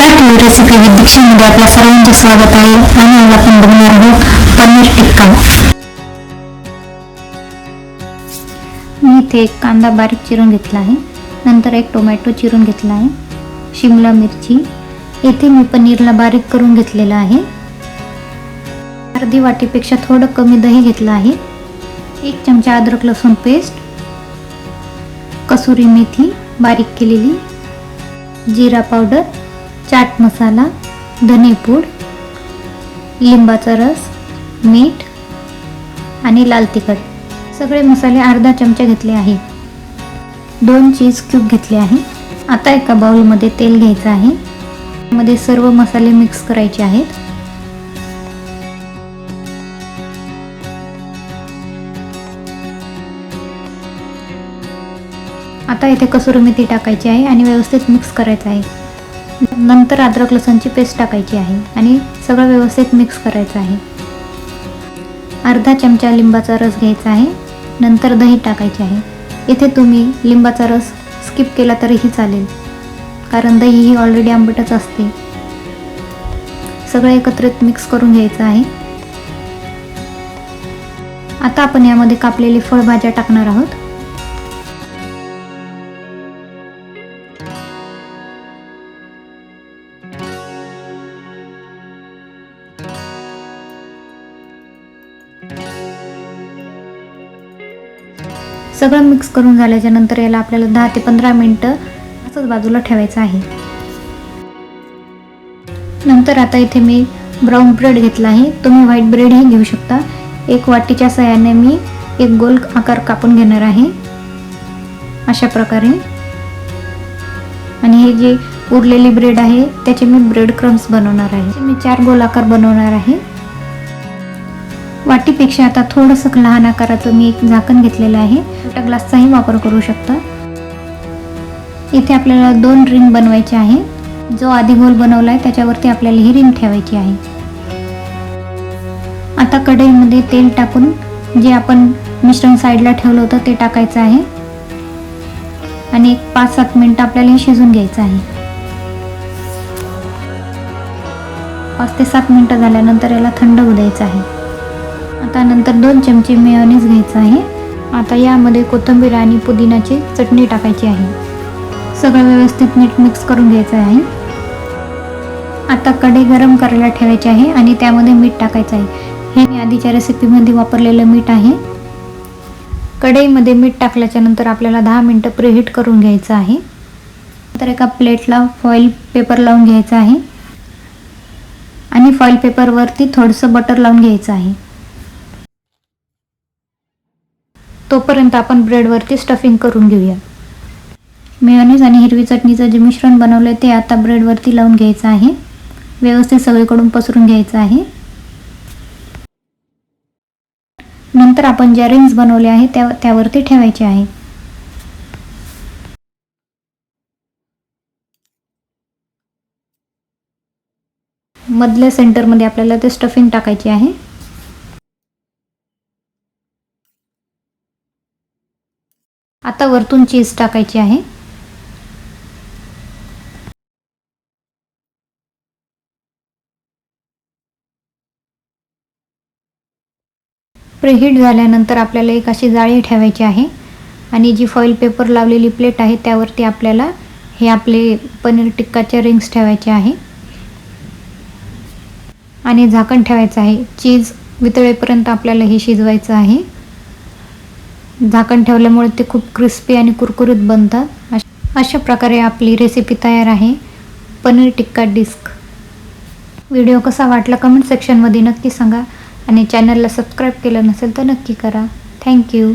नमस्कार, recipe with दीक्षामध्ये आपल्या सर्वांचे स्वागत आहे. आणि आज आपण बघणार आहोत पनीर टिक्का. मी इथे एक कांदा बारीक चिरून घेतला आहे, नंतर एक टोमॅटो चिरून घेतला आहे, शिमला मिरची. येथे मी पनीरला बारीक करून घेतलेला आहे. अर्धी वाटीपेक्षा थोडं कमी दही घेतलं आहे. 1 चमचा अद्रक लसूण पेस्ट, कसुरी मेथी बारीक केलेली, जीरा पावडर, चाट मसाला, धनेपूड, लिंबाचा रस, मीठ आणि लाल तिखट. सगळे मसाले अर्धा चमचा घेतले आहे. 2 चीज क्यूब घेतले आहे. आता एका बाउलमध्ये तेल घ्यायचं आहे. मध्ये सर्व मसाले मिक्स करायचे आहेत. आता इथे कसुरी मेथी टाकायची आहे आणि व्यवस्थित मिक्स करायचं आहे. नंतर अद्रक लसूणची पेस्ट टाकायची आहे आणि सगळं व्यवस्थित मिक्स करायचं आहे. अर्धा चमचा लिंबाचा रस घ्यायचा आहे. नंतर दही टाकायचे आहे. इथे तुम्ही लिंबाचा रस स्किप केला तरीही चालेल, कारण दही ही ऑलरेडी आंबटच असते. सगळं एकत्रित मिक्स करून घ्यायचं आहे. आता आपण यामध्ये कापलेली फळभाज्या टाकणार आहोत. सगळं मिक्स करून झाल्याच्या नंतर याला आपल्याला 10 ते 15 मिनिटं असंच बाजूला ठेवायचं आहे. नंतर आता इथे मी ब्राऊन ब्रेड घेतला आहे. तुम्ही व्हाईट ब्रेडही घेऊ शकता. 1 वाटीच्या सहाय्याने मी एक गोल आकार कापून घेणार आहे अशा प्रकारे. आणि हे जे उरलेली ब्रेड आहे त्याचे मी ब्रेड क्रम्स बनवणार आहे. मी 4 गोल आकार बनवणार आहे. वाटीपेक्षा आता थोडंसं लहान आकाराचं मी एक झाकण घेतलेलं आहे. छोट्या ग्लासचाही वापर करू शकता. इथे आपल्याला 2 रिंग बनवायचे आहे. जो आधी गोल बनवला आहे त्याच्यावरती आपल्याला ही रिंग ठेवायची आहे. आता कढईमध्ये तेल टाकून जे आपण मिश्रण साईडला ठेवलं होतं ते टाकायचं आहे आणि एक 5-7 मिनिटं आपल्याला हे शिजून घ्यायचं आहे. 5 ते 7 मिनिटं झाल्यानंतर याला थंड होऊ द्यायचं आहे. आता नंतर 2 चमचे मेयोनीज घ्यायचं आहे. आता यामध्ये कोथिंबीर आणि पुदिनाची चटणी टाकायची आहे. सगळं व्यवस्थित नीट मिक्स करून घ्यायचं आहे. आता कढई गरम करायला ठेवायची आहे आणि त्यामध्ये मीठ टाकायचं आहे. हे मी आधीच्या रेसिपीमध्ये वापरलेलं मीठ आहे. कढईमध्ये मीठ टाकल्याच्या नंतर आपल्याला 10 मिनिटं प्रीहीट करून घ्यायचं आहे. नंतर एका प्लेटला फॉईल पेपर लावून घ्यायचं आहे आणि फॉईल पेपरवरती थोडंसं बटर लावून घ्यायचं आहे. तोपर्यंत आपण ब्रेडवरती स्टफिंग करून घेऊया. मेयोनीज आणि हिरवी चटणीचं जे मिश्रण बनवलं आहे ते आता ब्रेडवरती लावून घ्यायचं आहे. व्यवस्थित सगळीकडून पसरून घ्यायचं आहे. नंतर आपण ज्या रिंग्स बनवल्या आहेत त्यावरती ठेवायचे आहे. मधल्या सेंटरमध्ये आपल्याला ते स्टफिंग टाकायचे आहे. आता वरतून चीज टाकायची आहे. प्रीहीट झाल्यानंतर आपल्याला एक अशी जाळी ठेवायची आहे आणि जी फॉईल पेपर लावलेली प्लेट आहे त्यावरती आपल्याला हे आपले पनीर टिक्काचे रिंग्स ठेवायचे आहे आणि झाकण ठेवायचं आहे. चीज वितळेपर्यंत आपल्याला हे शिजवायचं आहे. झाकण ठेवल्यामुळे ते खूप क्रिस्पी आणि कुरकुरीत बनतात. अशा प्रकारे आपली रेसिपी तयार आहे, पनीर टिक्का डिस्क. व्हिडिओ कसा वाटला कमेंट सेक्शनमध्ये नक्की सांगा आणि चॅनलला सबस्क्राईब केलं नसेल तर नक्की करा. थँक्यू.